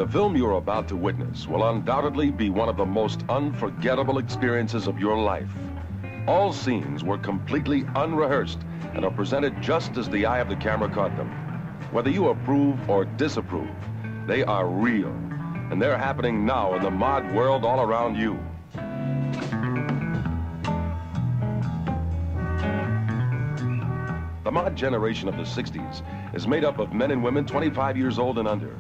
The film you're about to witness will undoubtedly be one of the most unforgettable experiences of your life. All scenes were completely unrehearsed and are presented just as the eye of the camera caught them. Whether you approve or disapprove, they are real, and they're happening now in the mod world all around you. The mod generation of the 60s is made up of men and women 25 years old and under.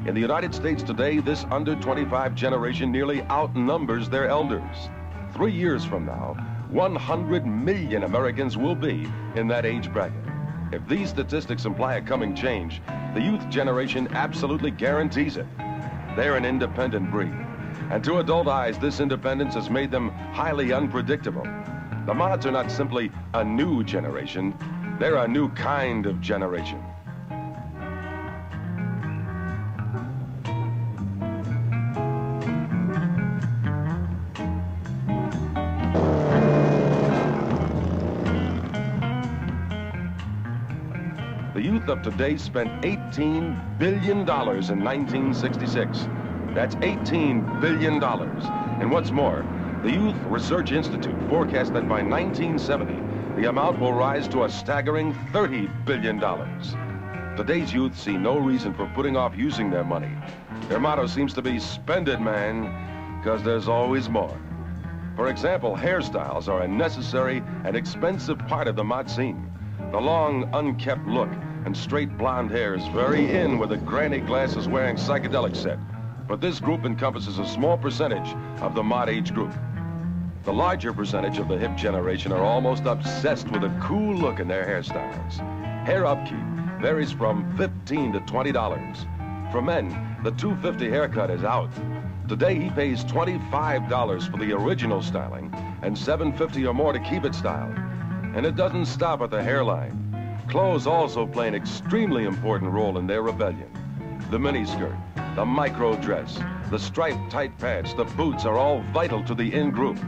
In the United States today, this under 25 generation nearly outnumbers their elders. 3 years from now, 100 million Americans will be in that age bracket. If these statistics imply a coming change, the youth generation absolutely guarantees it. They're an independent breed, and to adult eyes, this independence has made them highly unpredictable. The mods are not simply a new generation, they're a new kind of generation. The youth of today spent $18 billion in 1966. That's $18 billion. And what's more, the Youth Research Institute forecasts that by 1970, the amount will rise to a staggering $30 billion. Today's youth see no reason for putting off using their money. Their motto seems to be, spend it, man, because there's always more. For example, hairstyles are a necessary and expensive part of the mod scene. The long, unkept look and straight blonde hair is very in with the granny glasses wearing psychedelic set. But this group encompasses a small percentage of the mod age group. The larger percentage of the hip generation are almost obsessed with a cool look in their hairstyles. Hair upkeep varies from $15 to $20. For men, the $250 haircut is out. Today, he pays $25 for the original styling and $7.50 or more to keep it styled. And it doesn't stop at the hairline. Clothes also play an extremely important role in their rebellion. The miniskirt, the micro dress, the striped tight pants, the boots are all vital to the in group.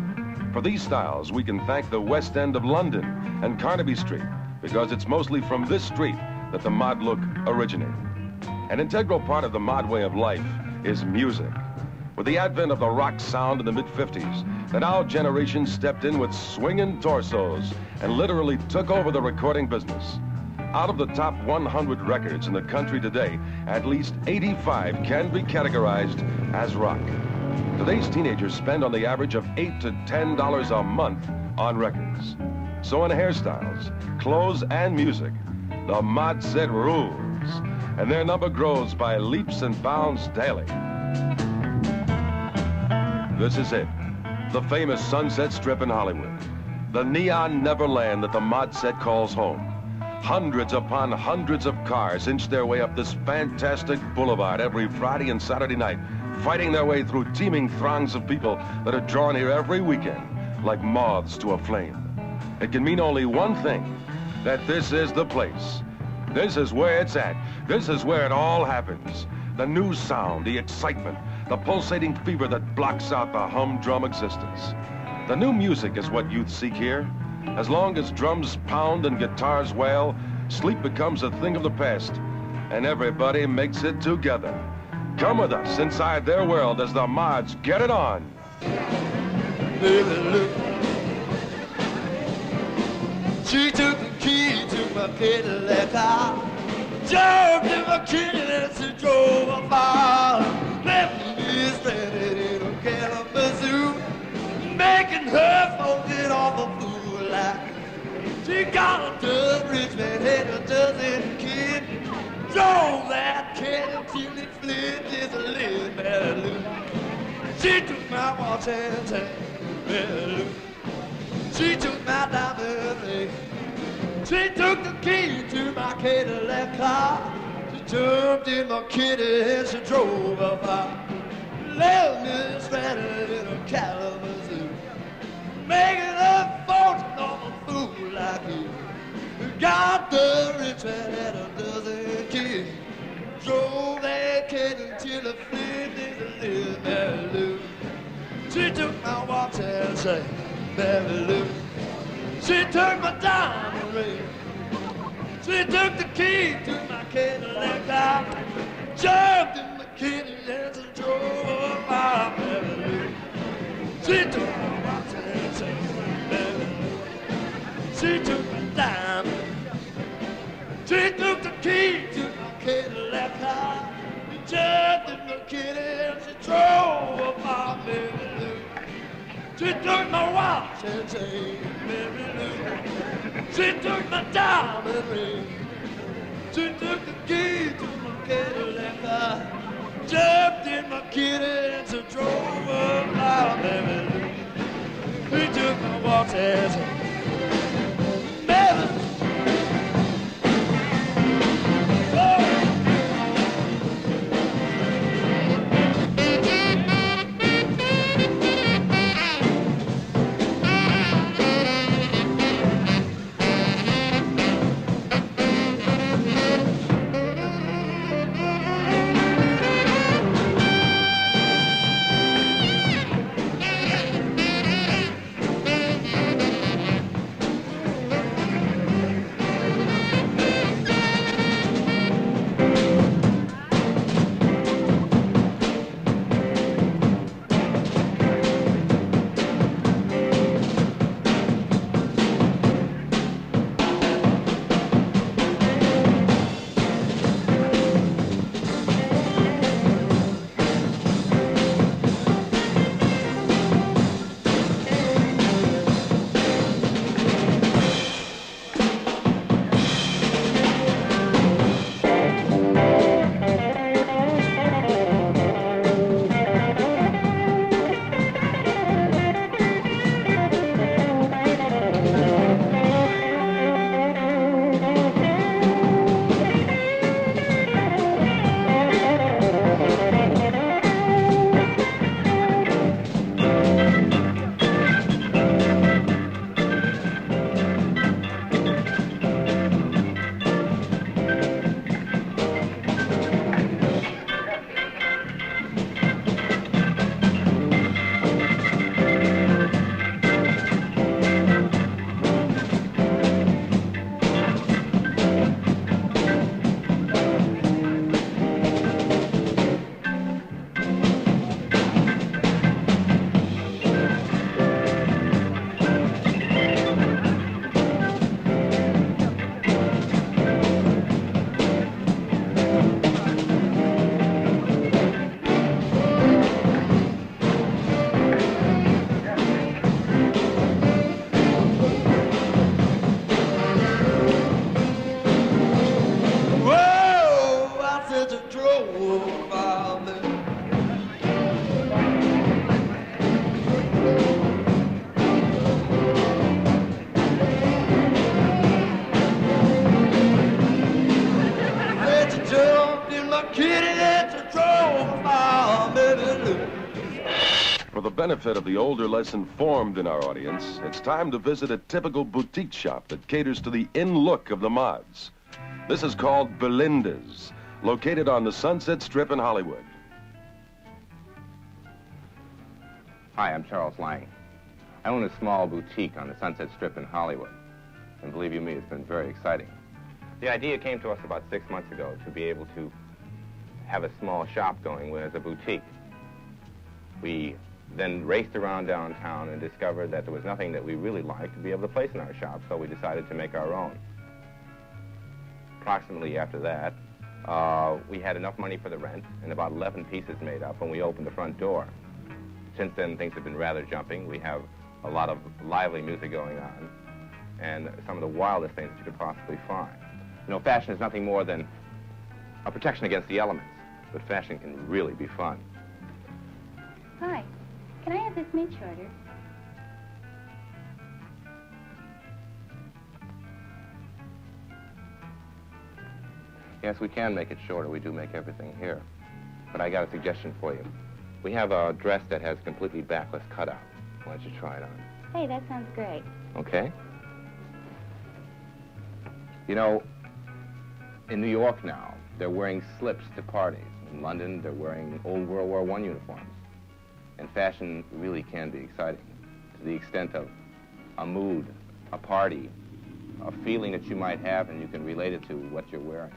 For these styles, we can thank the West End of London and Carnaby Street, because it's mostly from this street that the mod look originated. An integral part of the mod way of life is music. With the advent of the rock sound in the mid-50s, the now generation stepped in with swinging torsos and literally took over the recording business. Out of the top 100 records in the country today, at least 85 can be categorized as rock. Today's teenagers spend on the average of $8 to $10 a month on records. So in hairstyles, clothes, and music, the mod set rules, and their number grows by leaps and bounds daily. This is it, the famous Sunset Strip in Hollywood, the neon neverland that the mod set calls home. Hundreds upon hundreds of cars inch their way up this fantastic boulevard every Friday and Saturday night, fighting their way through teeming throngs of people that are drawn here every weekend like moths to a flame. It can mean only one thing, that this is the place. This is where it's at. This is where it all happens. The new sound, the excitement, the pulsating fever that blocks out the humdrum existence. The new music is what youth seek here. As long as drums pound and guitars wail, sleep becomes a thing of the past, and everybody makes it together. Come with us inside their world as the mods get it on. She took the key to my Cadillac car, jumped in my kitty and she drove a far. Left me stranded in a Kalamazoo, making her forget all the fool like. She got a dub, rich man had a dozen kids, drove that kid until it flipped his little Mary. She took my watch and said, Mary. She took my diamond ring. She took the key to my Cadillac car. She jumped in my kitty and she drove up out. Left me stranded in a Kalamazoo, making a fortune on a fool like you. Got the rich man had a dozen kids, drove that kid until the flipped his little Mary Lou. She took my watch and said, Mary Lou. She took my diamond ring. She took the key to my Cadillac car, jumped in my kitty and diamond. She took the key to my Cadillac car. She jumped in the kitty and she drove up my Mary Lou. She took my watch and chain, Mary Lou. She took my diamond ring. She took the key to my Cadillac car. Jumped in my kitty and she drove up my Mary Lou. She took my watch and chain. For the benefit of the older, less informed in our audience, it's time to visit a typical boutique shop that caters to the in-look of the mods. This is called Belinda's, located on the Sunset Strip in Hollywood. Hi, I'm Charles Lang. I own a small boutique on the Sunset Strip in Hollywood. And believe you me, it's been very exciting. The idea came to us about 6 months ago to be able to have a small shop going as a boutique. We then raced around downtown and discovered that there was nothing that we really liked to be able to place in our shop, so we decided to make our own. Approximately after that, we had enough money for the rent and about 11 pieces made up when we opened the front door. Since then, things have been rather jumping. We have a lot of lively music going on and some of the wildest things that you could possibly find. You know, fashion is nothing more than a protection against the elements, but fashion can really be fun. Hi, can I have this made shorter? Yes, we can make it shorter. We do make everything here. But I got a suggestion for you. We have a dress that has completely backless cutout. Why don't you try it on? Hey, that sounds great. Okay. You know, in New York now, they're wearing slips to parties. In London, they're wearing old World War I uniforms. And fashion really can be exciting to the extent of a mood, a party, a feeling that you might have and you can relate it to what you're wearing.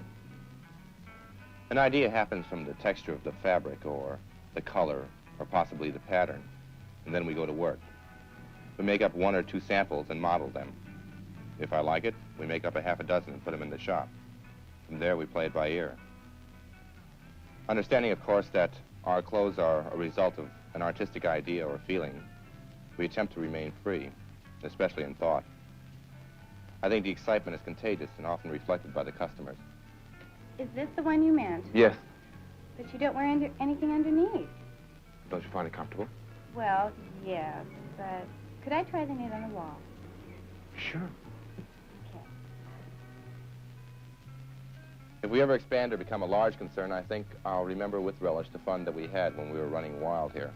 An idea happens from the texture of the fabric or the color or possibly the pattern, and then we go to work. We make up 1 or 2 samples and model them. If I like it, we make up a half a dozen and put them in the shop. From there, we play it by ear. Understanding, of course, that our clothes are a result of an artistic idea or feeling, we attempt to remain free, especially in thought. I think the excitement is contagious and often reflected by the customers. Is this the one you meant? Yes. But you don't wear anything underneath. Don't you find it comfortable? Well, yes, but could I try the knit on the wall? Sure. Okay. If we ever expand or become a large concern, I think I'll remember with relish the fun that we had when we were running wild here.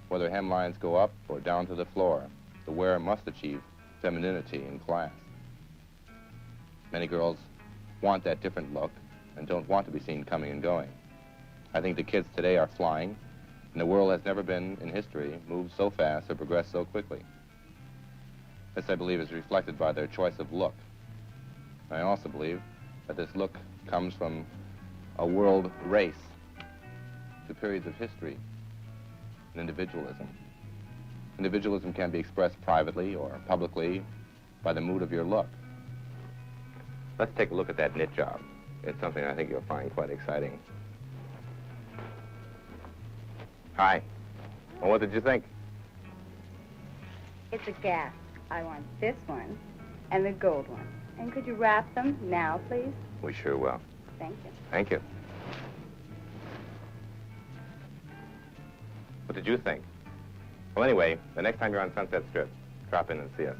Whether hemlines go up or down to the floor, the wearer must achieve femininity and class. Many girls want that different look and don't want to be seen coming and going. I think the kids today are flying, and the world has never been, in history, moved so fast or progressed so quickly. This, I believe, is reflected by their choice of look. I also believe that this look comes from a world race to periods of history and individualism. Individualism can be expressed privately or publicly by the mood of your look. Let's take a look at that knit job. It's something I think you'll find quite exciting. Hi. Well, what did you think? It's a gas. I want this one and the gold one. And could you wrap them now, please? We sure will. Thank you. Thank you. What did you think? Well, anyway, the next time you're on Sunset Strip, drop in and see us.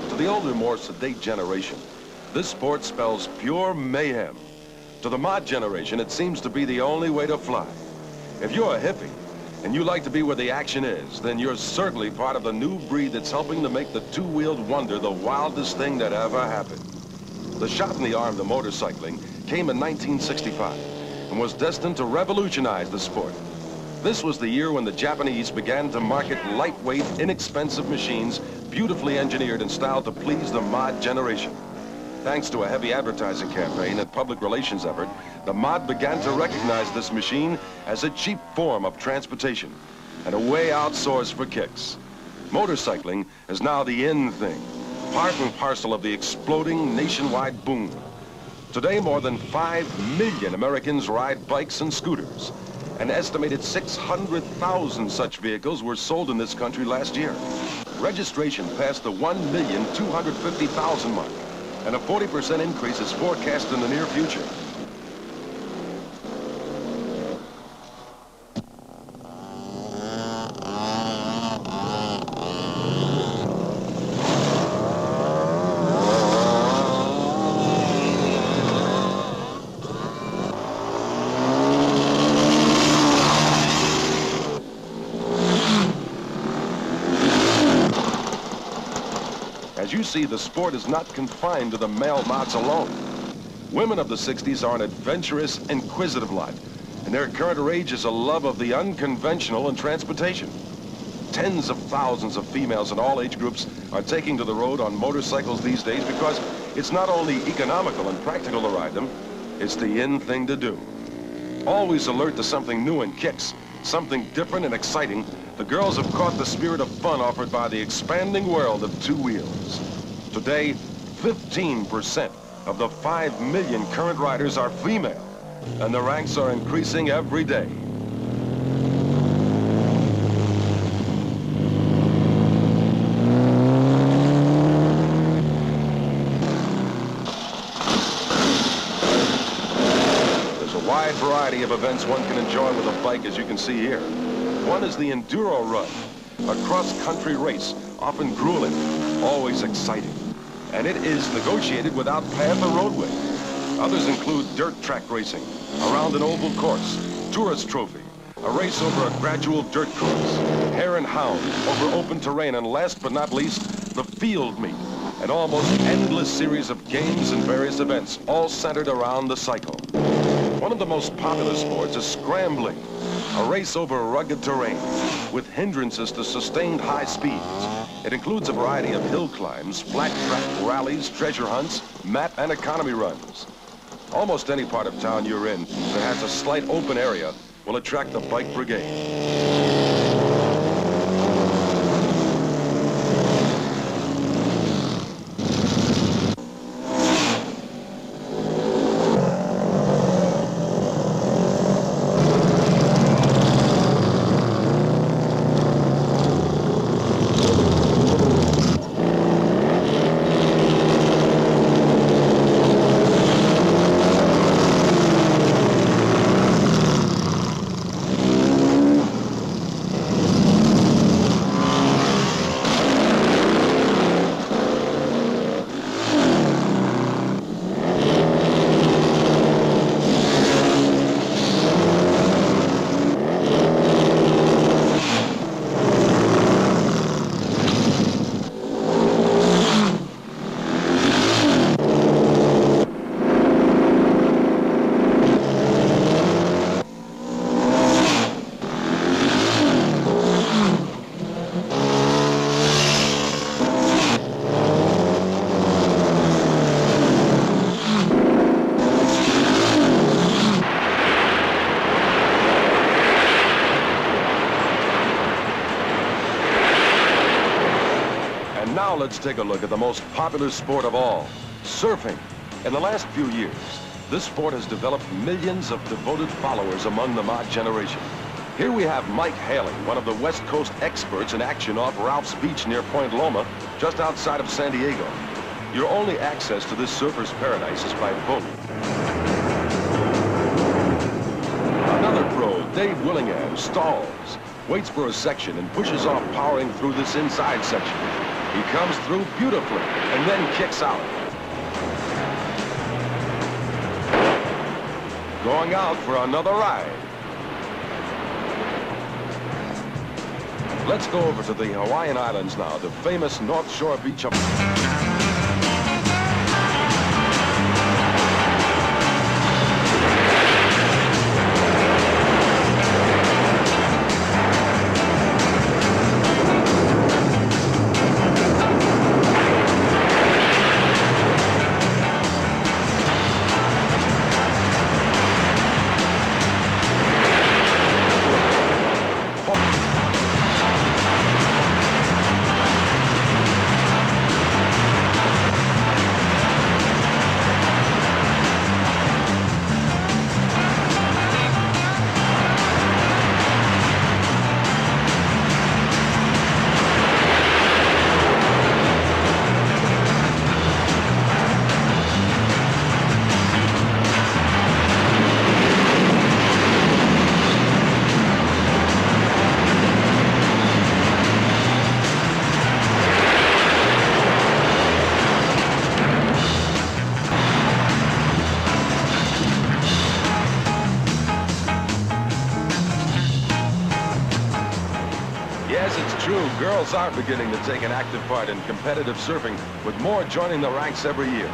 To the older, more sedate generation, this sport spells pure mayhem. To the mod generation, it seems to be the only way to fly. If you're a hippie and you like to be where the action is, then you're certainly part of the new breed that's helping to make the two-wheeled wonder the wildest thing that ever happened. The shot in the arm to motorcycling came in 1965 and was destined to revolutionize the sport. This was the year when the Japanese began to market lightweight, inexpensive machines beautifully engineered and styled to please the mod generation. Thanks to a heavy advertising campaign and public relations effort, the mod began to recognize this machine as a cheap form of transportation and a way out source for kicks. Motorcycling is now the in thing, part and parcel of the exploding nationwide boom. Today, more than 5 million Americans ride bikes and scooters. An estimated 600,000 such vehicles were sold in this country last year. Registration passed the 1,250,000 mark, and a 40% increase is forecast in the near future. As you see, the sport is not confined to the male mods alone. Women of the 60s are an adventurous, inquisitive lot, and their current rage is a love of the unconventional in transportation. Tens of thousands of females in all age groups are taking to the road on motorcycles these days because it's not only economical and practical to ride them, it's the in thing to do. Always alert to something new in kicks, something different and exciting, the girls have caught the spirit of fun offered by the expanding world of two wheels. Today, 15% of the 5 million current riders are female, and the ranks are increasing every day. There's a wide variety of events one can enjoy with a bike, as you can see here. One is the Enduro Run, a cross-country race, often grueling, always exciting. And it is negotiated without path or roadway. Others include dirt track racing, around an oval course, tourist trophy, a race over a gradual dirt course, hare and hound over open terrain, and last but not least, the field meet, an almost endless series of games and various events, all centered around the cycle. One of the most popular sports is scrambling, a race over rugged terrain with hindrances to sustained high speeds. It includes a variety of hill climbs, flat track rallies, treasure hunts, map and economy runs. Almost any part of town you're in that has a slight open area will attract the bike brigade. Now let's take a look at the most popular sport of all, surfing. In the last few years, this sport has developed millions of devoted followers among the mod generation. Here we have Mike Haley, one of the West Coast experts in action off Ralph's Beach near Point Loma, just outside of San Diego. Your only access to this surfer's paradise is by boat. Another pro, Dave Willingham, stalls, waits for a section and pushes off, powering through this inside section. He comes through beautifully and then kicks out. Going out for another ride. Let's go over to the Hawaiian Islands now, the famous North Shore beach of... Yes, it's true. Girls are beginning to take an active part in competitive surfing, with more joining the ranks every year.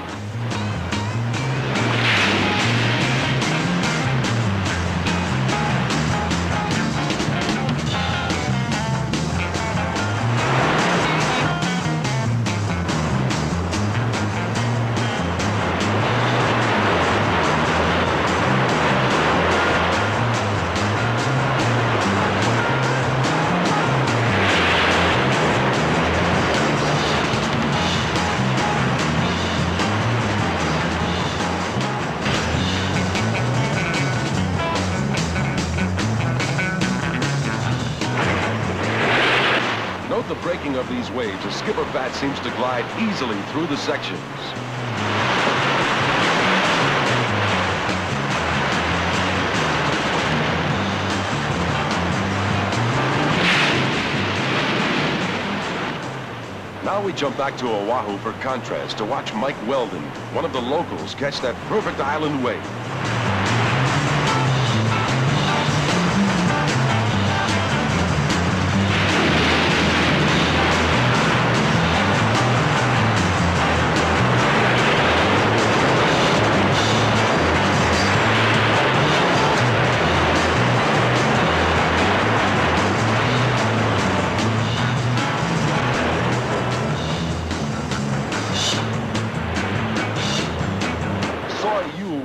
The breaking of these waves, as Skipper Pat seems to glide easily through the sections. Now we jump back to Oahu for contrast to watch Mike Weldon, one of the locals, catch that perfect island wave.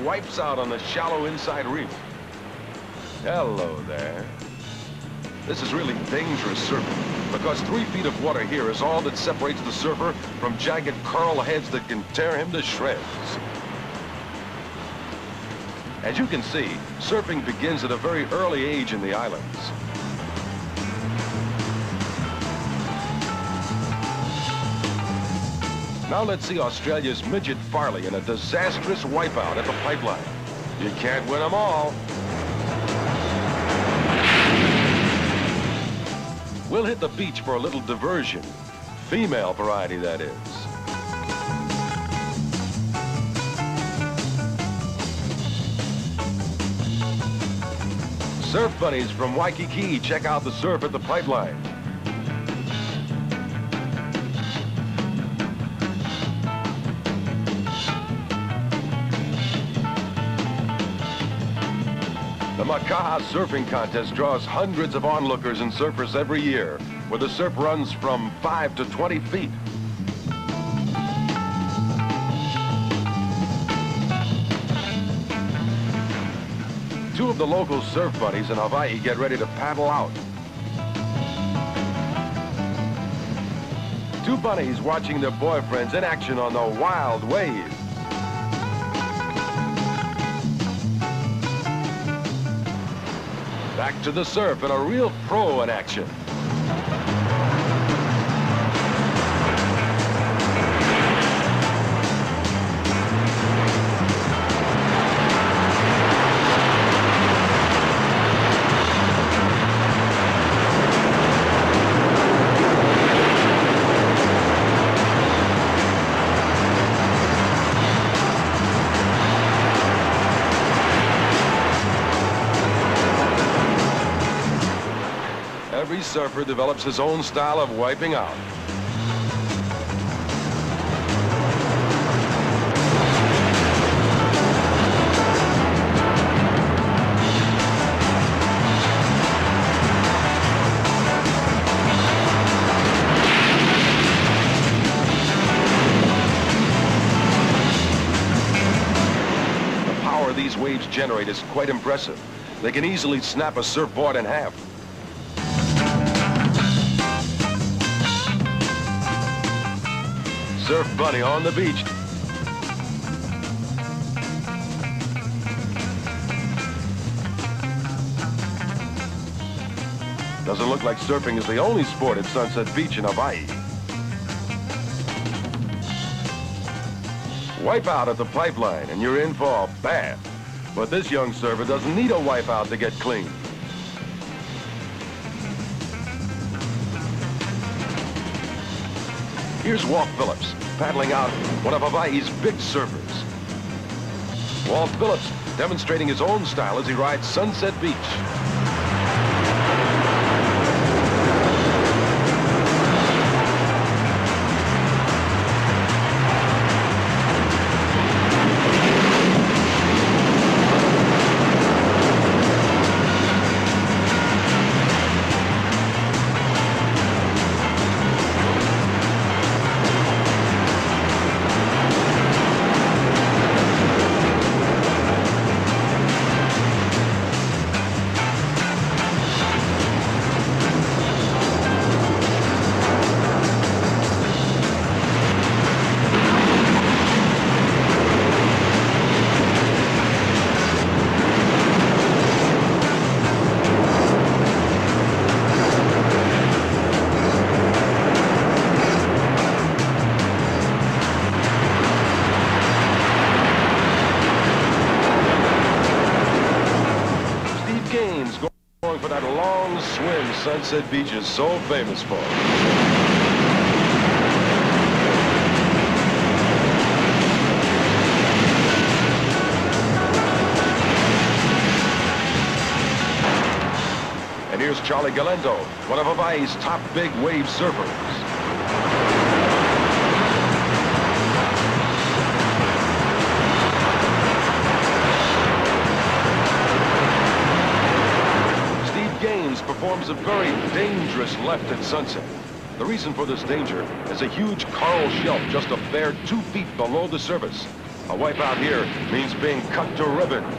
Wipes out on the shallow inside reef. Hello there. This is really dangerous surfing because 3 feet of water here is all that separates the surfer from jagged coral heads that can tear him to shreds. As you can see, surfing begins at a very early age in the islands. Now let's see Australia's Midget Farley in a disastrous wipeout at the pipeline. You can't win them all. We'll hit the beach for a little diversion. Female variety, that is. Surf buddies from Waikiki check out the surf at the pipeline. The Makaha Surfing Contest draws hundreds of onlookers and surfers every year, where the surf runs from 5 to 20 feet. Two of the local surf buddies in Hawaii get ready to paddle out. Two bunnies watching their boyfriends in action on the wild wave. Back to the surf and a real pro in action. Every surfer develops his own style of wiping out. The power these waves generate is quite impressive. They can easily snap a surfboard in half. Surf buddy on the beach. Doesn't look like surfing is the only sport at Sunset Beach in Hawaii. Wipe out at the pipeline and you're in for a bath. But this young surfer doesn't need a wipe out to get clean. Here's Walt Phillips, paddling out one of Hawaii's big surfers. Walt Phillips demonstrating his own style as he rides Sunset Beach. Going for that long swim Sunset Beach is so famous for. And here's Charlie Galento, one of Hawaii's top big wave surfers. Performs a very dangerous left at sunset. The reason for this danger is a huge coral shelf just a bare 2 feet below the surface. A wipe out here means being cut to ribbons.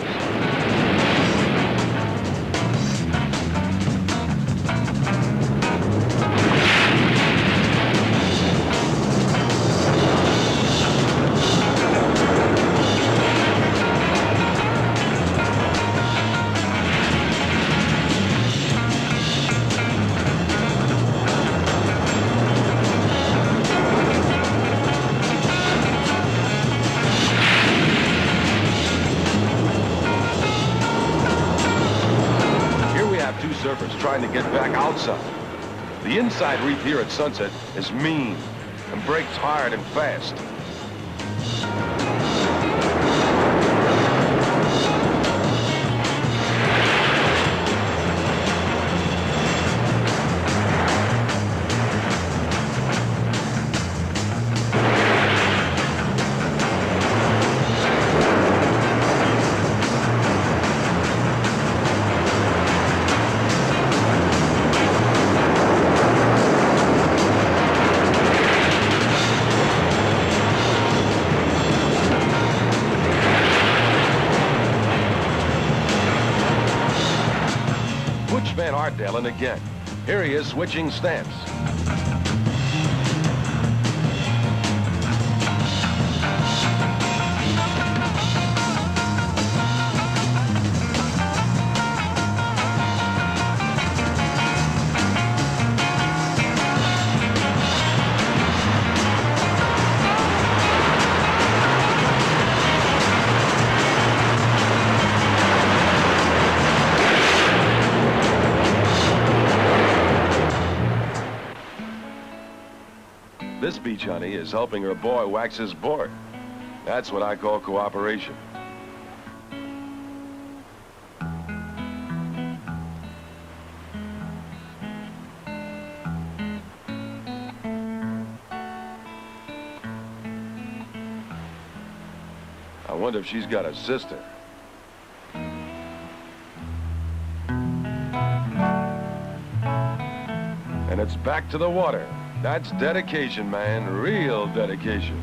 Surfers trying to get back outside. The inside reef here at Sunset is mean and breaks hard and fast. Van Ardellen again. Here he is switching stance. This beach honey is helping her boy wax his board. That's what I call cooperation. I wonder if she's got a sister. And it's back to the water. That's dedication, man. Real dedication.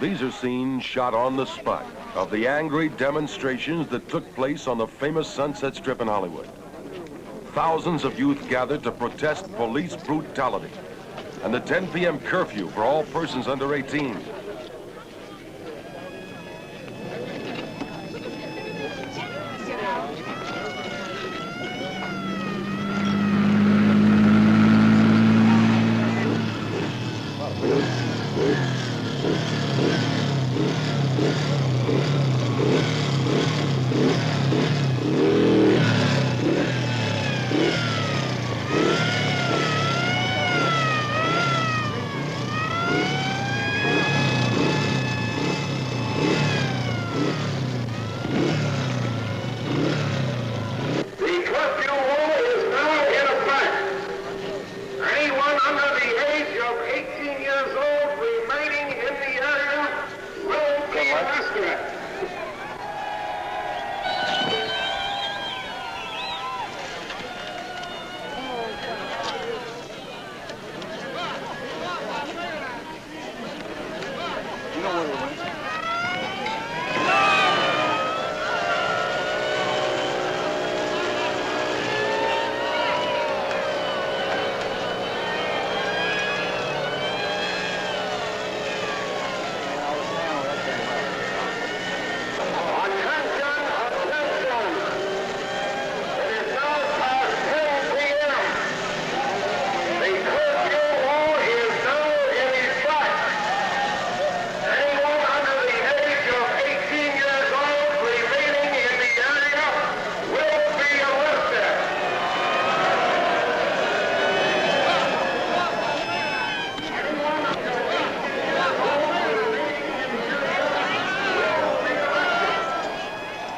These are scenes shot on the spot of the angry demonstrations that took place on the famous Sunset Strip in Hollywood. Thousands of youth gathered to protest police brutality and the 10 p.m. curfew for all persons under 18.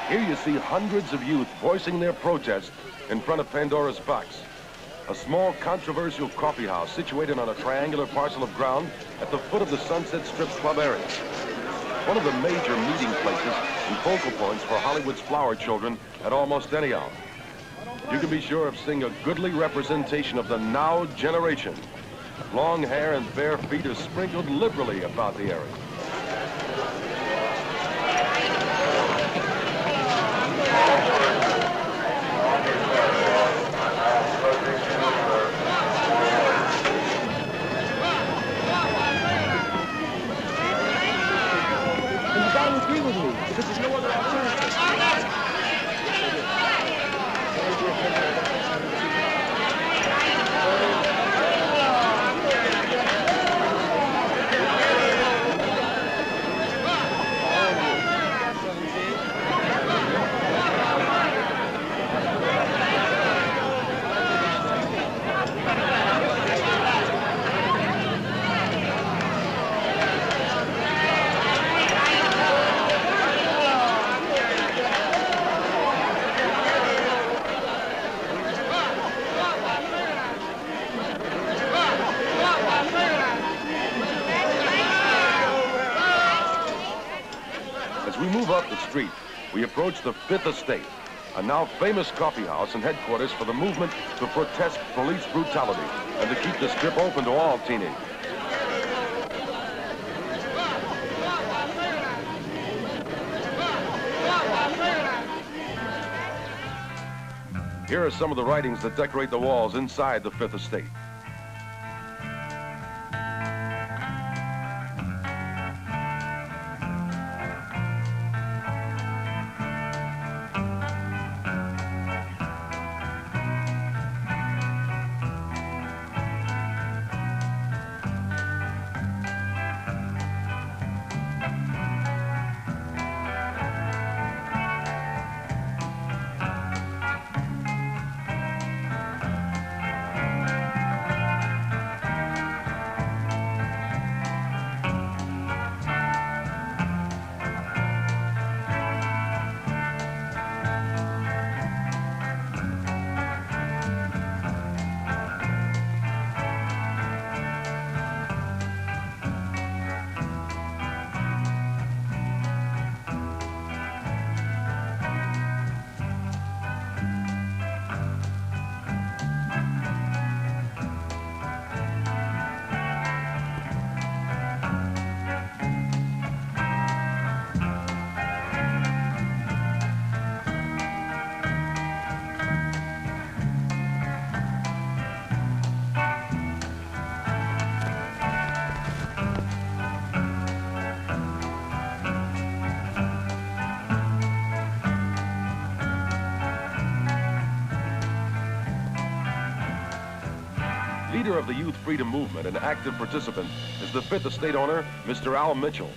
Here you see hundreds of youth voicing their protest in front of Pandora's Box, a small controversial coffee house situated on a triangular parcel of ground at the foot of the Sunset Strip Club area. one of the major meeting places and focal points for Hollywood's flower children at almost any hour. You can be sure of seeing a goodly representation of the now generation. Long hair and bare feet are sprinkled liberally about the area. Agree with me, because there's no other alternative. As we move up the street, we approach the Fifth Estate, a now famous coffee house and headquarters for the movement to protest police brutality and to keep the strip open to all teenagers. Here are some of the writings that decorate the walls inside the Fifth Estate. Leader of the Youth Freedom Movement and active participant is the Fifth Estate owner, Mr. Al Mitchell.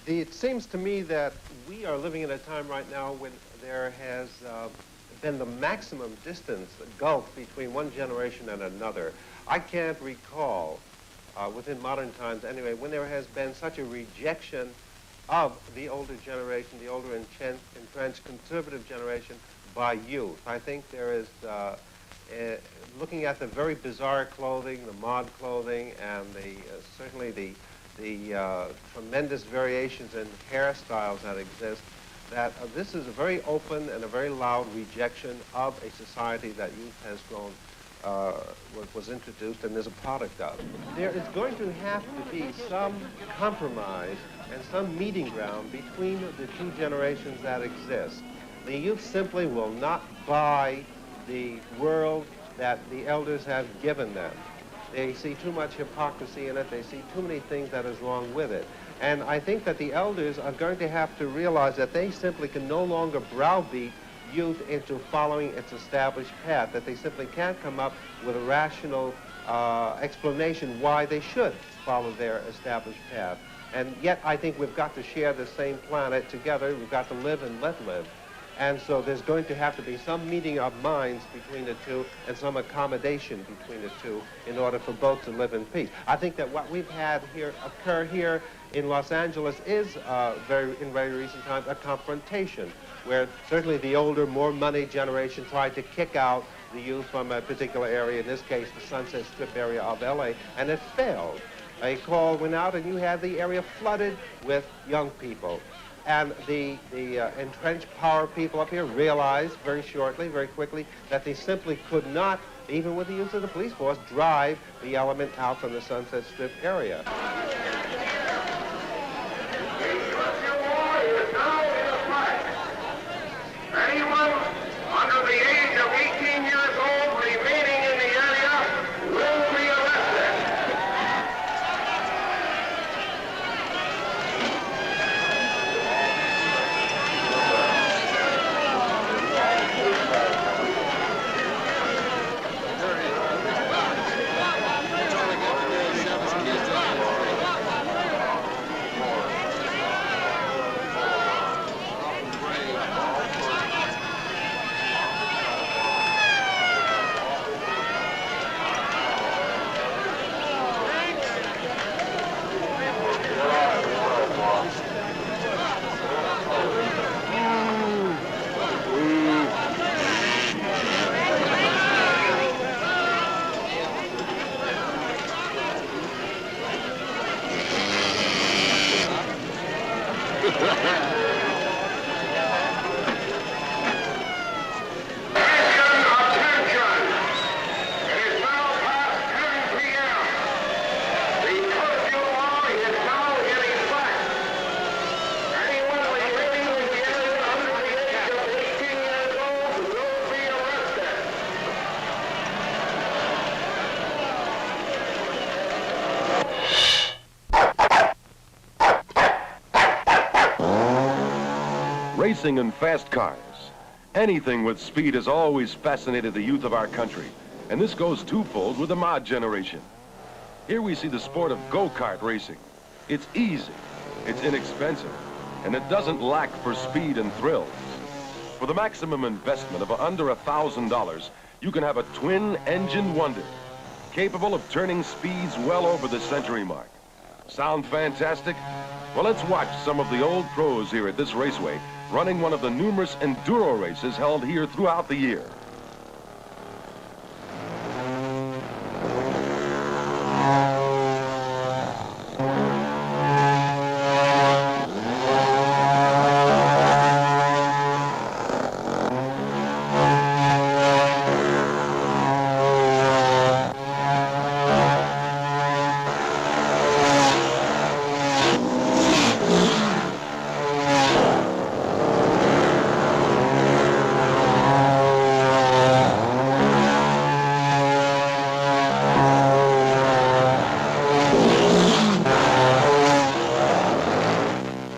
It seems to me that we are living in a time right now when there has been the maximum distance, the gulf between one generation and another. I can't recall, within modern times anyway, when there has been such a rejection of the older generation, the older entrenched conservative generation by youth. I think there is, looking at the very bizarre clothing, the mod clothing, and certainly the tremendous variations in hairstyles that exist, that this is a very open and a very loud rejection of a society that youth has grown, was introduced and is a product of. There is going to have to be some compromise and some meeting ground between the two generations that exist. The youth simply will not buy the world that the elders have given them. They see too much hypocrisy in it. They see too many things that is wrong with it. And I think that the elders are going to have to realize that they simply can no longer browbeat youth into following its established path, that they simply can't come up with a rational explanation why they should follow their established path. And yet I think we've got to share the same planet together. We've got to live and let live. And so there's going to have to be some meeting of minds between the two and some accommodation between the two in order for both to live in peace. I think that what we've had here occur here in Los Angeles is, in very recent times, a confrontation where certainly the older, more money generation tried to kick out the youth from a particular area, in this case, the Sunset Strip area of LA, and it failed. a call went out and you had the area flooded with young people. And the entrenched power people up here realized very shortly, very quickly, that they simply could not, even with the use of the police force, drive the element out from the Sunset Strip area. Anyone under the age of 18 years old remaining in the area will be arrested. Racing and fast cars. Anything with speed has always fascinated the youth of our country, and this goes twofold with the mod generation. Here we see the sport of go-kart racing. It's easy, it's inexpensive, and it doesn't lack for speed and thrills. For the maximum investment of under $1,000, you can have a twin-engine wonder, capable of turning speeds well over the century mark. Sound fantastic? Well, let's watch some of the old pros here at this raceway running one of the numerous enduro races held here throughout the year.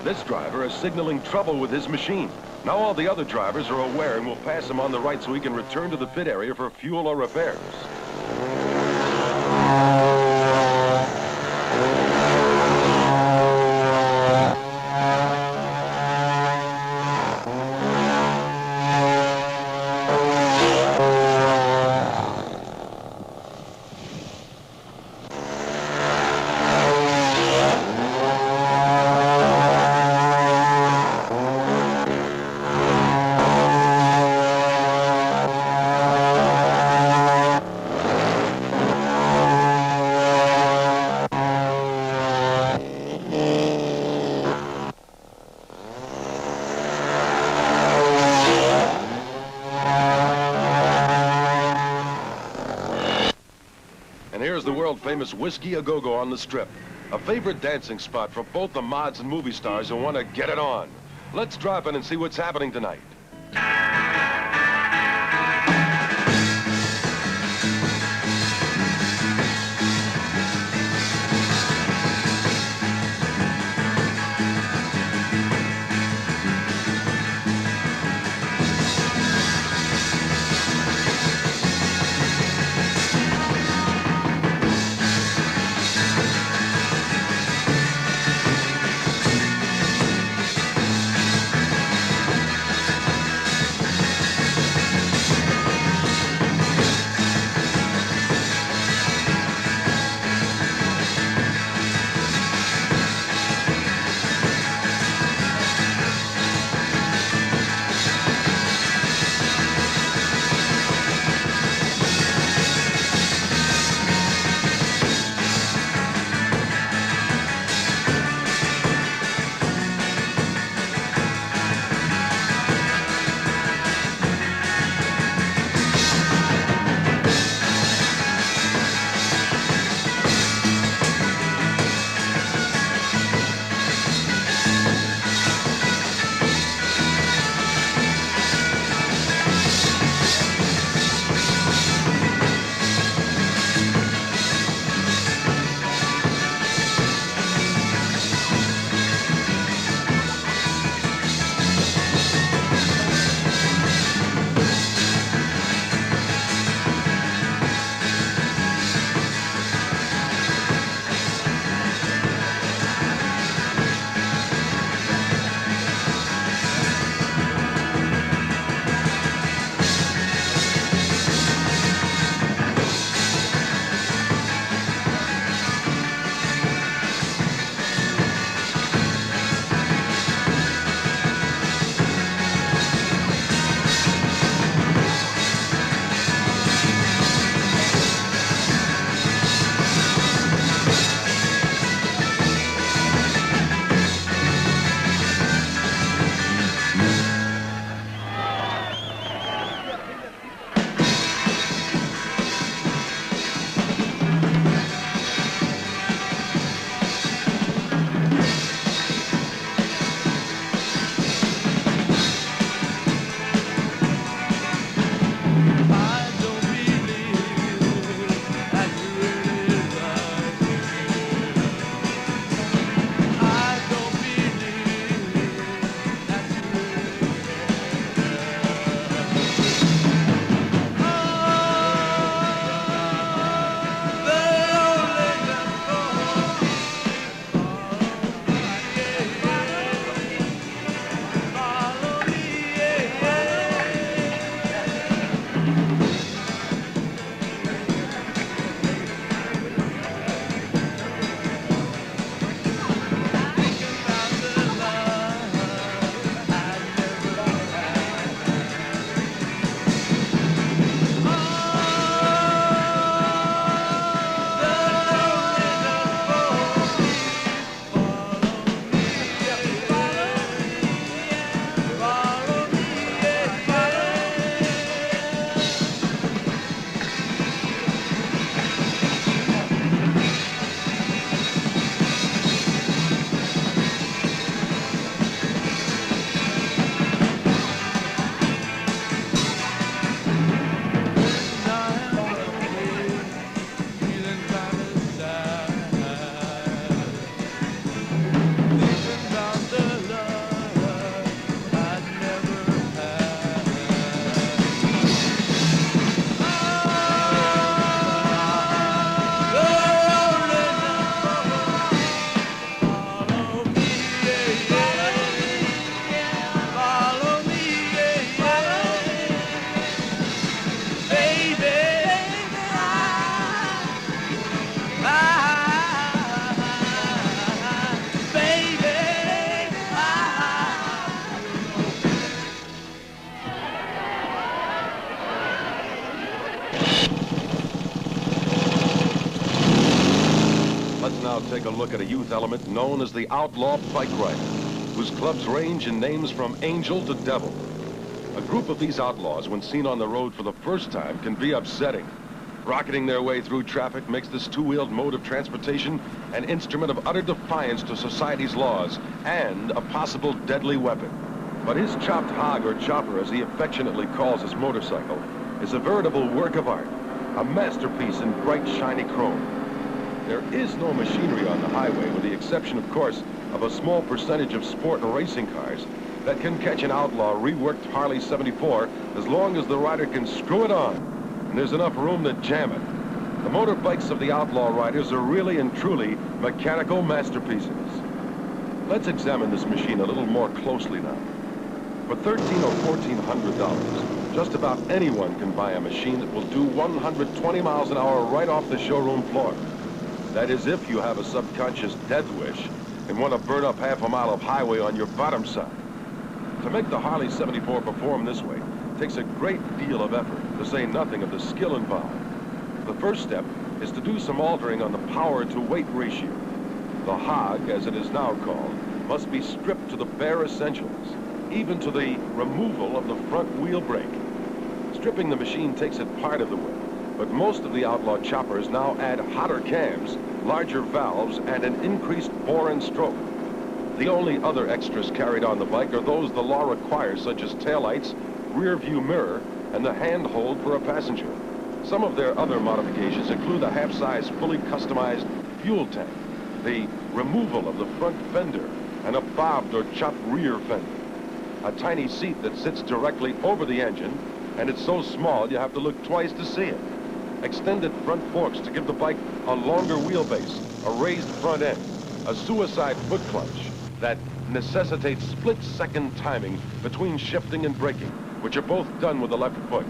This driver is signaling trouble with his machine. Now all the other drivers are aware and will pass him on the right so he can return to the pit area for fuel or repairs. And here's the world-famous Whiskey A Go-Go on the Strip, a favorite dancing spot for both the mods and movie stars who want to get it on. Let's drop in and see what's happening tonight. now take a look at a youth element known as the outlaw bike rider, whose clubs range in names from angel to devil. A group of these outlaws, when seen on the road for the first time, can be upsetting. Rocketing their way through traffic makes this two-wheeled mode of transportation an instrument of utter defiance to society's laws and a possible deadly weapon. But his chopped hog, or chopper as he affectionately calls his motorcycle, is a veritable work of art, a masterpiece in bright, shiny chrome. There is no machinery on the highway, with the exception, of course, of a small percentage of sport and racing cars that can catch an outlaw reworked Harley 74 as long as the rider can screw it on, and there's enough room to jam it. The motorbikes of the outlaw riders are really and truly mechanical masterpieces. Let's examine this machine a little more closely now. For $1,300 or $1,400, just about anyone can buy a machine that will do 120 miles an hour right off the showroom floor. That is, if you have a subconscious death wish and want to burn up half a mile of highway on your bottom side. To make the Harley 74 perform this way takes a great deal of effort, to say nothing of the skill involved. The first step is to do some altering on the power-to-weight ratio. The hog, as it is now called, must be stripped to the bare essentials, even to the removal of the front wheel brake. Stripping the machine takes it part of the way, but most of the outlaw choppers now add hotter cams, larger valves, and an increased bore and stroke. The only other extras carried on the bike are those the law requires, such as taillights, rear view mirror, and the handhold for a passenger. Some of their other modifications include a half-size, fully customized fuel tank, the removal of the front fender, and a bobbed or chopped rear fender. A tiny seat that sits directly over the engine, and it's so small you have to look twice to see it. Extended front forks to give the bike a longer wheelbase, a raised front end, a suicide foot clutch that necessitates split-second timing between shifting and braking, which are both done with the left foot.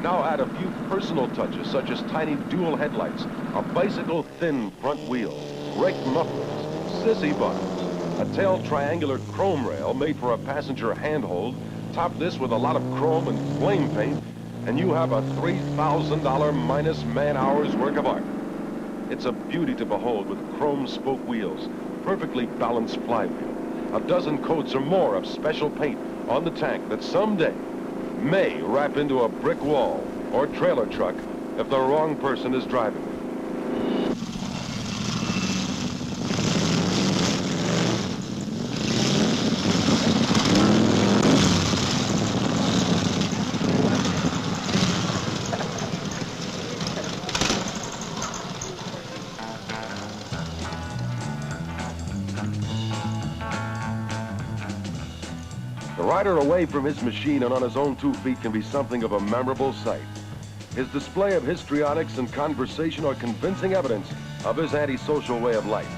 Now add a few personal touches, such as tiny dual headlights, a bicycle-thin front wheel, rake mufflers, sissy bars, a tail triangular chrome rail made for a passenger handhold. Top this with a lot of chrome and flame paint, and you have a $3,000 minus man-hours work of art. It's a beauty to behold, with chrome spoke wheels, perfectly balanced flywheel, a dozen coats or more of special paint on the tank that someday may wrap into a brick wall or trailer truck if the wrong person is driving. The rider away from his machine and on his own 2 feet can be something of a memorable sight. His display of histrionics and conversation are convincing evidence of his antisocial way of life.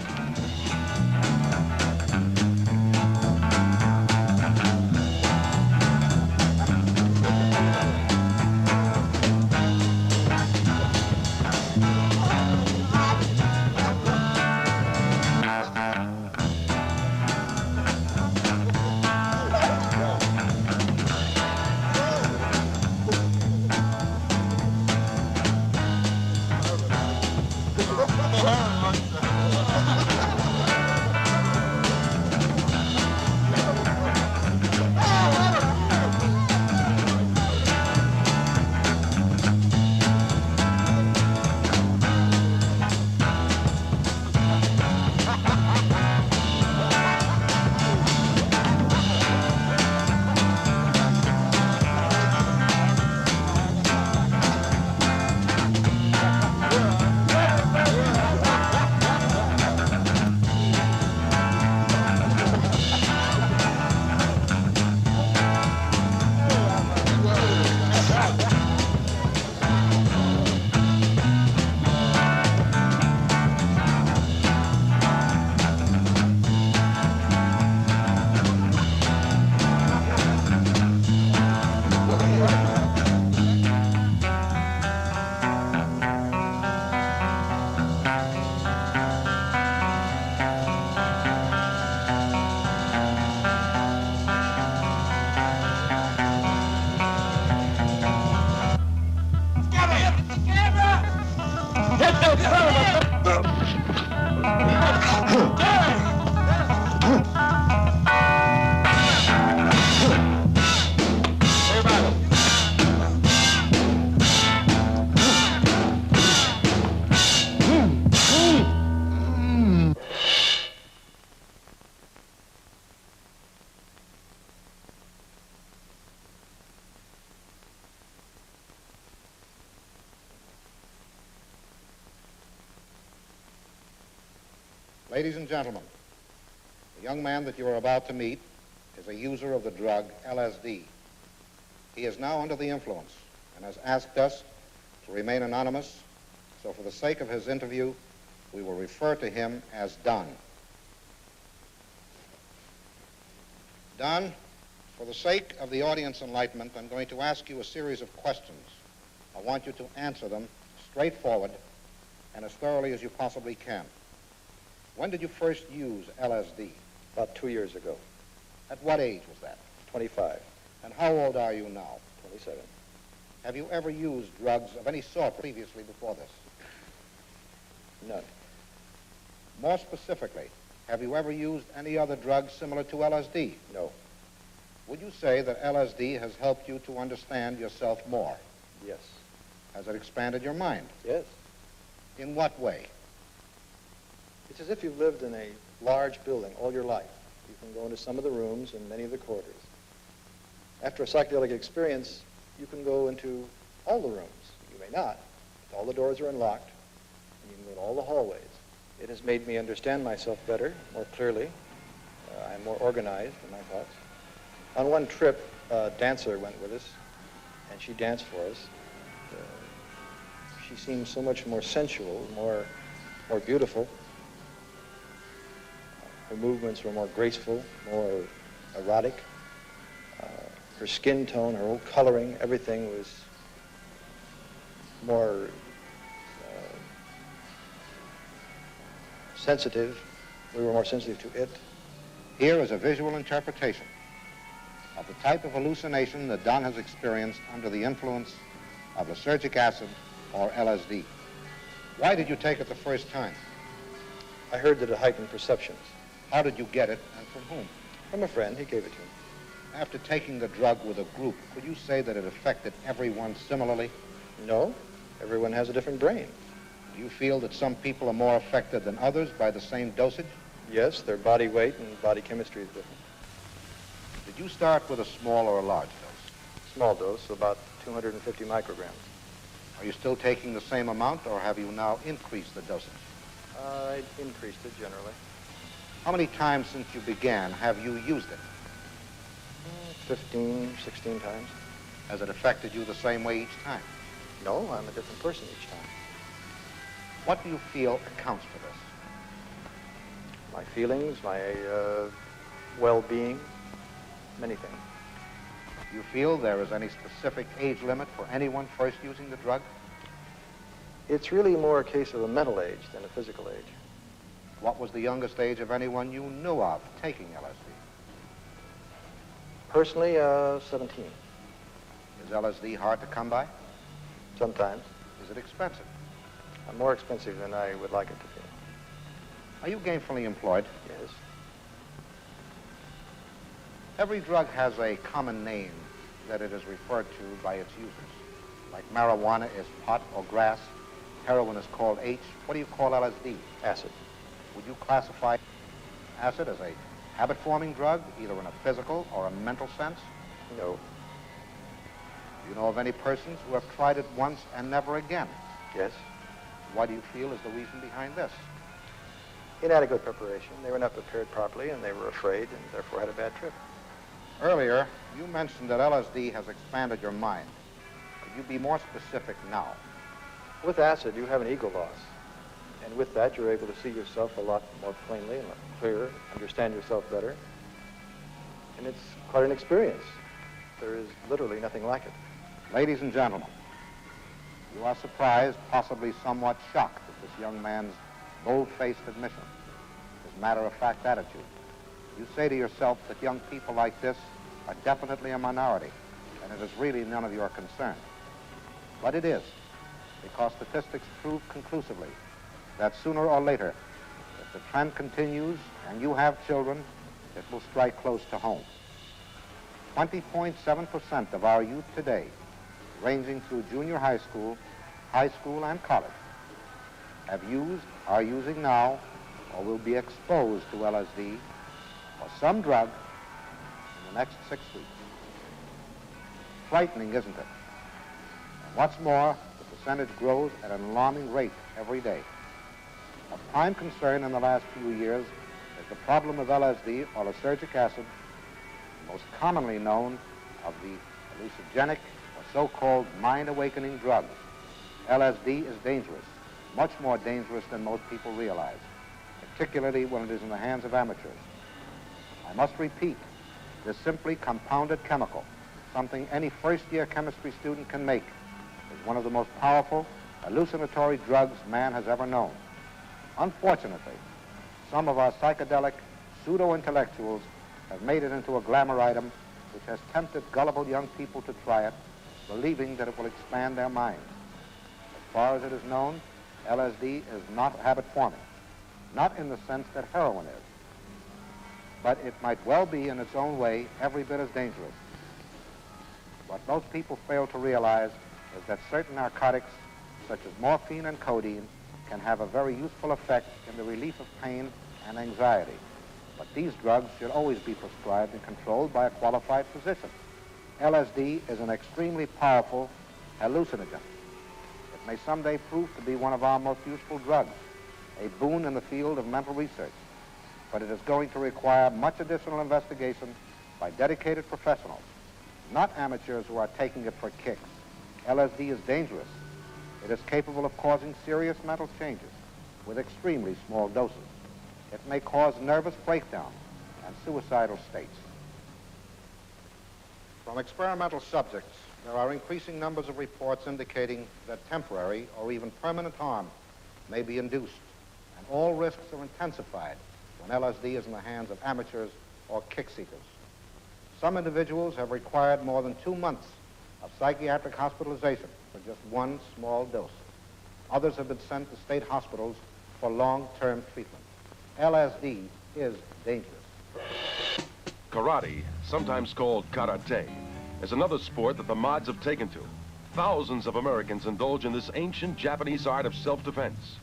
Ladies and gentlemen, the young man that you are about to meet is a user of the drug LSD. He is now under the influence and has asked us to remain anonymous, so for the sake of his interview, we will refer to him as Don. Don, for the sake of the audience enlightenment, I'm going to ask you a series of questions. I want you to answer them straightforward and as thoroughly as you possibly can. When did you first use LSD? About 2 years ago. At what age was that? 25. And how old are you now? 27. Have you ever used drugs of any sort previously before this? None. More specifically, have you ever used any other drug similar to LSD? No. Would you say that LSD has helped you to understand yourself more? Yes. Has it expanded your mind? Yes. In what way? It's as if you've lived in a large building all your life. You can go into some of the rooms and many of the corridors. After a psychedelic experience, you can go into all the rooms. You may not. All the doors are unlocked, and you can go to all the hallways. It has made me understand myself better, more clearly. I'm more organized in my thoughts. On one trip, a dancer went with us, and she danced for us. She seemed so much more sensual, more beautiful. Her movements were more graceful, more erotic. Her skin tone, her whole coloring, everything was more sensitive. We were more sensitive to it. Here is a visual interpretation of the type of hallucination that Don has experienced under the influence of lysergic acid or LSD. Why did you take it the first time? I heard that it heightened perceptions. How did you get it, and from whom? From a friend. He gave it to me. After taking the drug with a group, could you say that it affected everyone similarly? No. Everyone has a different brain. Do you feel that some people are more affected than others by the same dosage? Yes, their body weight and body chemistry is different. Did you start with a small or a large dose? Small dose, about 250 micrograms. Are you still taking the same amount, or have you now increased the dosage? I increased it generally. How many times since you began have you used it? 15, 16 times. Has it affected you the same way each time? No, I'm a different person each time. What do you feel accounts for this? My feelings, my well-being, many things. Do you feel there is any specific age limit for anyone first using the drug? It's really more a case of a mental age than a physical age. What was the youngest age of anyone you knew of taking LSD? Personally, 17. Is LSD hard to come by? Sometimes. Is it expensive? More expensive than I would like it to be. Are you gainfully employed? Yes. Every drug has a common name that it is referred to by its users. Like marijuana is pot or grass, heroin is called H. What do you call LSD? Acid. Would you classify acid as a habit-forming drug, either in a physical or a mental sense? No. Do you know of any persons who have tried it once and never again? Yes. What do you feel is the reason behind this? Inadequate preparation. They were not prepared properly, and they were afraid, and therefore had a bad trip. Earlier, you mentioned that LSD has expanded your mind. Could you be more specific now? With acid, you have an ego loss. And with that, you're able to see yourself a lot more plainly and a lot clearer, understand yourself better. And it's quite an experience. There is literally nothing like it. Ladies and gentlemen, you are surprised, possibly somewhat shocked at this young man's bold-faced admission, his matter-of-fact attitude. You say to yourself that young people like this are definitely a minority, and it is really none of your concern. But it is, because statistics prove conclusively that sooner or later, the If the trend continues and you have children, it will strike close to home. 20.7% of our youth today, ranging through junior high school, and college, have used, are using now, or will be exposed to LSD or some drug in the next 6 weeks. Frightening, isn't it? And what's more, the percentage grows at an alarming rate every day. Of prime concern in the last few years is the problem of LSD, or lysergic acid, most commonly known of the hallucinogenic or so-called mind-awakening drugs. LSD is dangerous, much more dangerous than most people realize, particularly when it is in the hands of amateurs. I must repeat, this simply compounded chemical, something any first-year chemistry student can make, is one of the most powerful hallucinatory drugs man has ever known. Unfortunately, some of our psychedelic pseudo-intellectuals have made it into a glamour item which has tempted gullible young people to try it, believing that it will expand their minds. As far as it is known, LSD is not habit-forming, not in the sense that heroin is, but it might well be in its own way every bit as dangerous. What most people fail to realize is that certain narcotics, such as morphine and codeine, can have a very useful effect in the relief of pain and anxiety. But these drugs should always be prescribed and controlled by a qualified physician. LSD is an extremely powerful hallucinogen. It may someday prove to be one of our most useful drugs, a boon in the field of mental research. But it is going to require much additional investigation by dedicated professionals, not amateurs who are taking it for kicks. LSD is dangerous. It is capable of causing serious mental changes with extremely small doses. It may cause nervous breakdown and suicidal states. From experimental subjects, there are increasing numbers of reports indicating that temporary or even permanent harm may be induced, and all risks are intensified when LSD is in the hands of amateurs or kick seekers. Some individuals have required more than 2 months of psychiatric hospitalization for just one small dose. Others have been sent to state hospitals for long-term treatment. LSD is dangerous. Karate, sometimes called karate, is another sport that the mods have taken to. Thousands of Americans indulge in this ancient Japanese art of self-defense.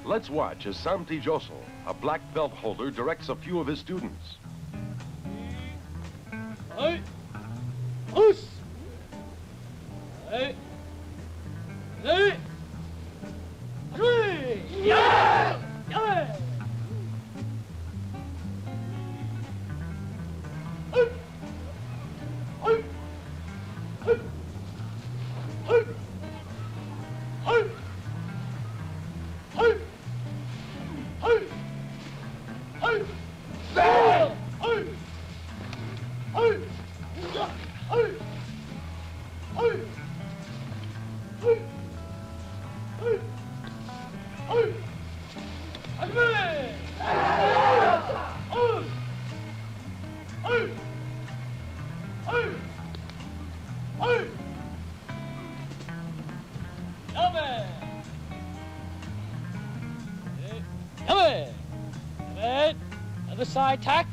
Let's watch as Samti Josel, a black belt holder, directs a few of his students. Hey! Us! Hey! Hey! Hey! Yeah! Yeah! Other side tack.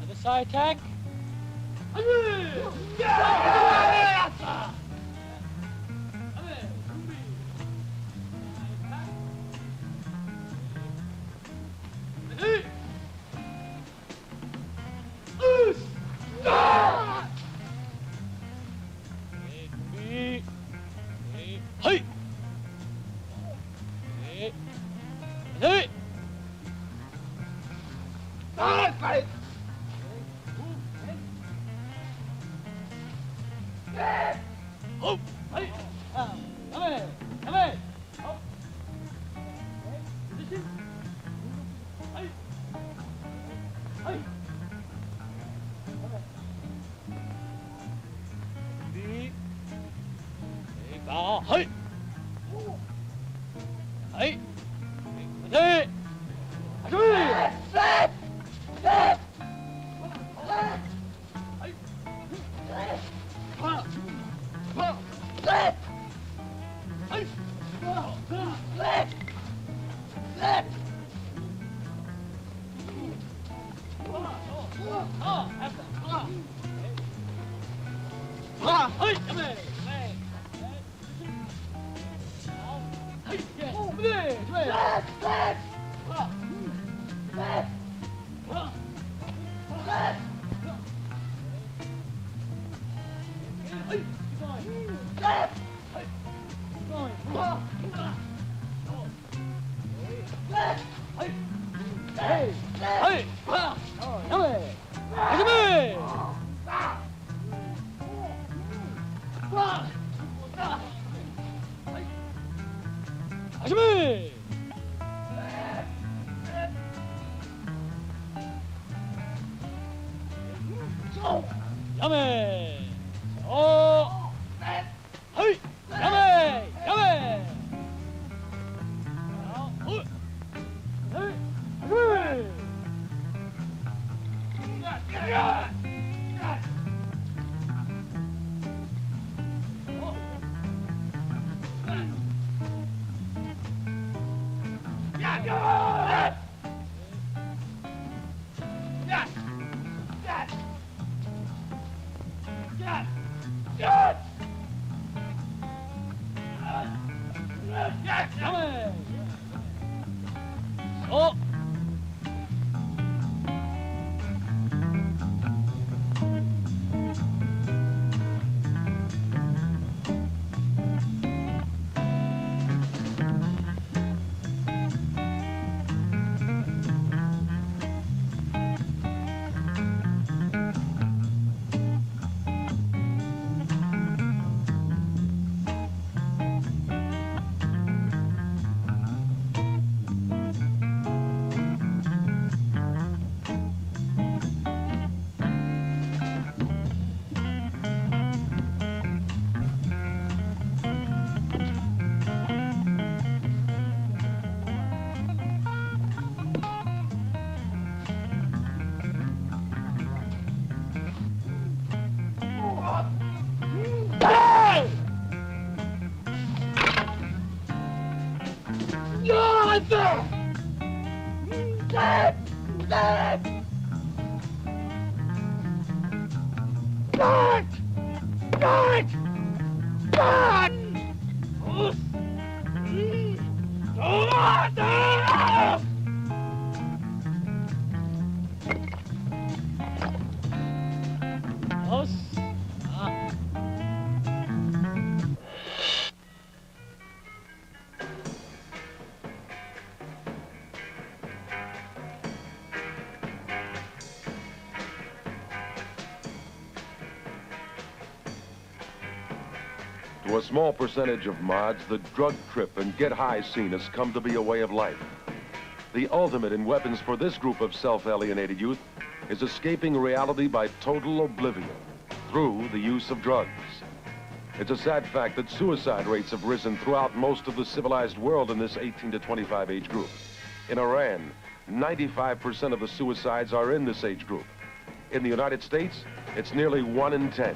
Other side tack. Hey! Hey! Fight! Oh! Hey! Come here! Come here! Oh! Position! Hey! Hey! Hey! Hey! Hey! Hey! Hey! To a small percentage of mods, the drug trip and get-high scene has come to be a way of life. The ultimate in weapons for this group of self-alienated youth is escaping reality by total oblivion through the use of drugs. It's a sad fact that suicide rates have risen throughout most of the civilized world in this 18 to 25 age group. In Iran, 95% of the suicides are in this age group. In the United States, it's nearly 1 in 10.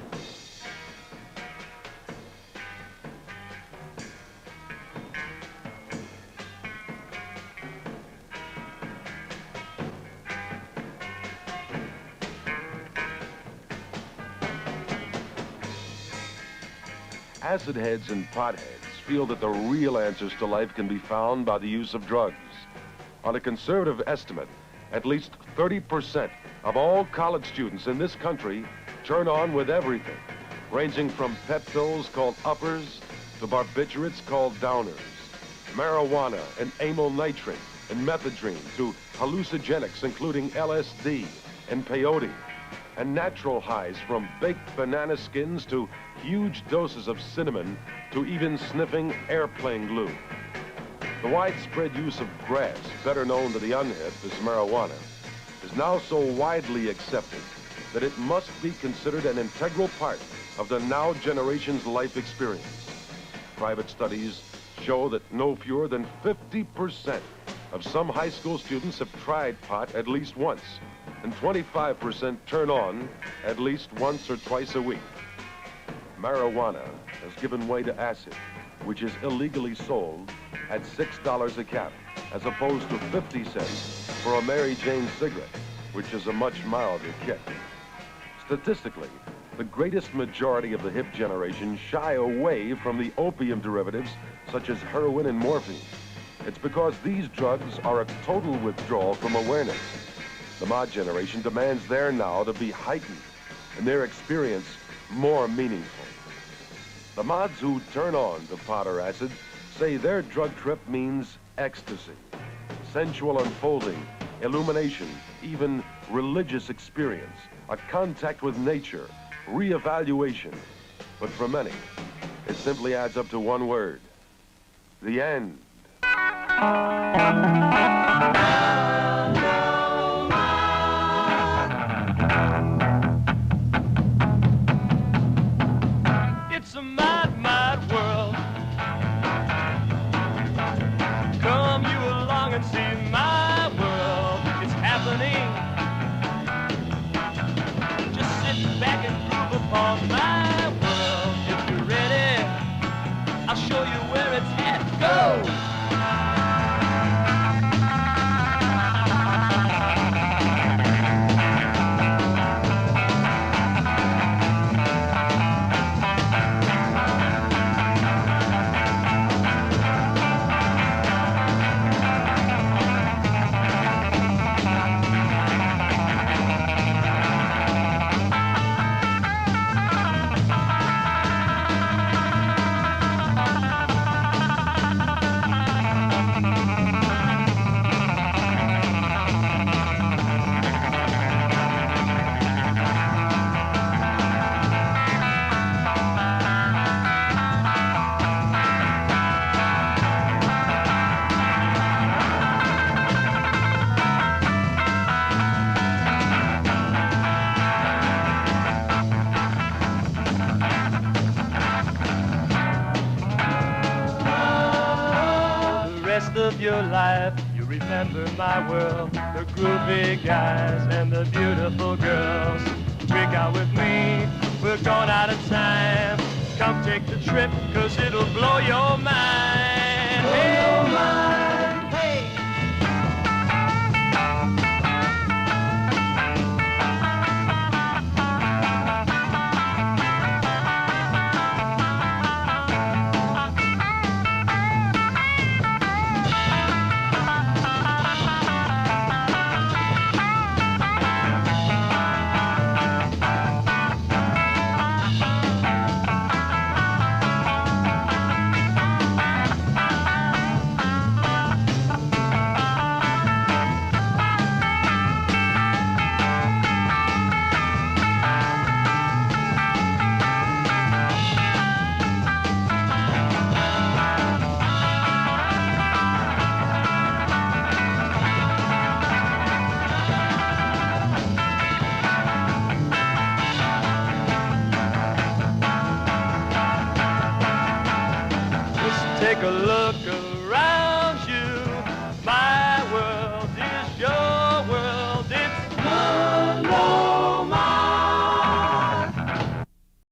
Acid heads and potheads feel that the real answers to life can be found by the use of drugs. On a conservative estimate, at least 30% of all college students in this country turn on with everything, ranging from pep pills called uppers to barbiturates called downers, marijuana and amyl nitrate and methadone to hallucinogenics including LSD and peyote, and natural highs from baked banana skins to huge doses of cinnamon to even sniffing airplane glue. The widespread use of grass, better known to the unhip as marijuana, is now so widely accepted that it must be considered an integral part of the now generation's life experience. Private studies show that no fewer than 50% of some high school students have tried pot at least once, and 25% turn on at least once or twice a week. Marijuana has given way to acid, which is illegally sold at $6 a cap, as opposed to 50 cents for a Mary Jane cigarette. which is a much milder kick. Statistically, the greatest majority of the hip generation shy away from the opium derivatives such as heroin and morphine. It's because these drugs are a total withdrawal from awareness. The mod generation demands their now to be heightened and their experience more meaningful. The mods who turn on to pot or acid say their drug trip means ecstasy, sensual unfolding, illumination, even religious experience, a contact with nature, reevaluation. But for many, it simply adds up to one word: the end. It's a mad, mad world. Come you along and see my world. It's happening. Just sit back and groove upon my world. If you're ready, I'll show you where it's at. Go! Of your life, you remember my world, the groovy guys and the beautiful girls. Drink out with me, we're gone out of time. Come take the trip, 'cause it'll blow your mind.